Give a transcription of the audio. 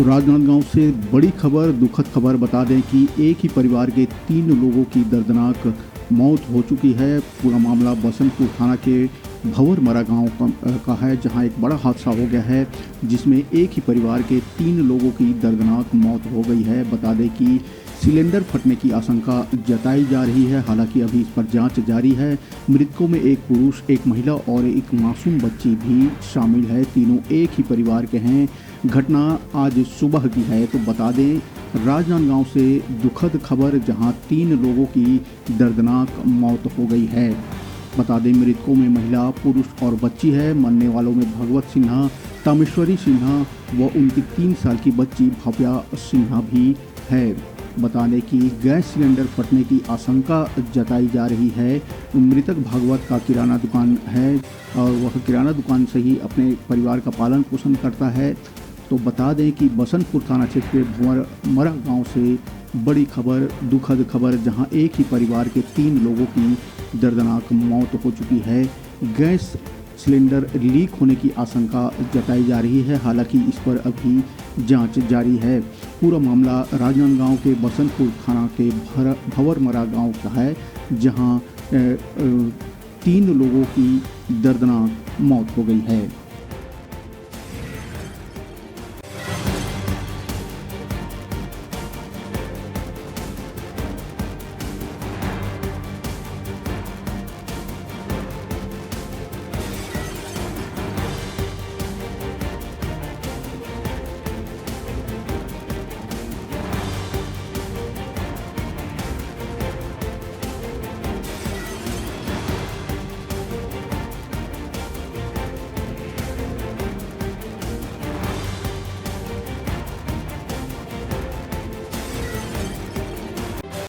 तो राजनांदगांव से बड़ी खबर, दुखद खबर बता दें कि एक ही परिवार के 3 लोगों की दर्दनाक मौत हो चुकी है। पूरा मामला बसंतपुर थाना के भंवरमरा गांव का है, जहां एक बड़ा हादसा हो गया है जिसमें एक ही परिवार के 3 लोगों की दर्दनाक मौत हो गई है। बता दें कि सिलेंडर फटने की आशंका जताई जा रही है, हालांकि अभी इस पर जांच जारी है। मृतकों में एक पुरुष, एक महिला और एक मासूम बच्ची भी शामिल है। तीनों एक ही परिवार के हैं। घटना आज सुबह की है। तो बता दें, राजनांदगांव से दुखद खबर, जहां 3 लोगों की दर्दनाक मौत हो गई है। बता दें, मृतकों में महिला, पुरुष और बच्ची है। मरने वालों में भगवत सिन्हा, तामेश्वरी सिन्हा व उनकी 3 साल की बच्ची भव्या सिन्हा भी है। बता दें कि गैस सिलेंडर फटने की आशंका जताई जा रही है। मृतक भागवत का किराना दुकान है और वह किराना दुकान से ही अपने परिवार का पालन पोषण करता है। तो बता दें कि बसंतपुर थाना क्षेत्र के भंवरमरा गांव से बड़ी खबर, दुखद खबर, जहां एक ही परिवार के 3 लोगों की दर्दनाक मौत हो चुकी है। गैस सिलेंडर लीक होने की आशंका जताई जा रही है, हालांकि इस पर अभी जांच जारी है। पूरा मामला राजनांदगांव के बसंतपुर थाना के भंवरमरा गांव का है, जहां 3 लोगों की दर्दनाक मौत हो गई है।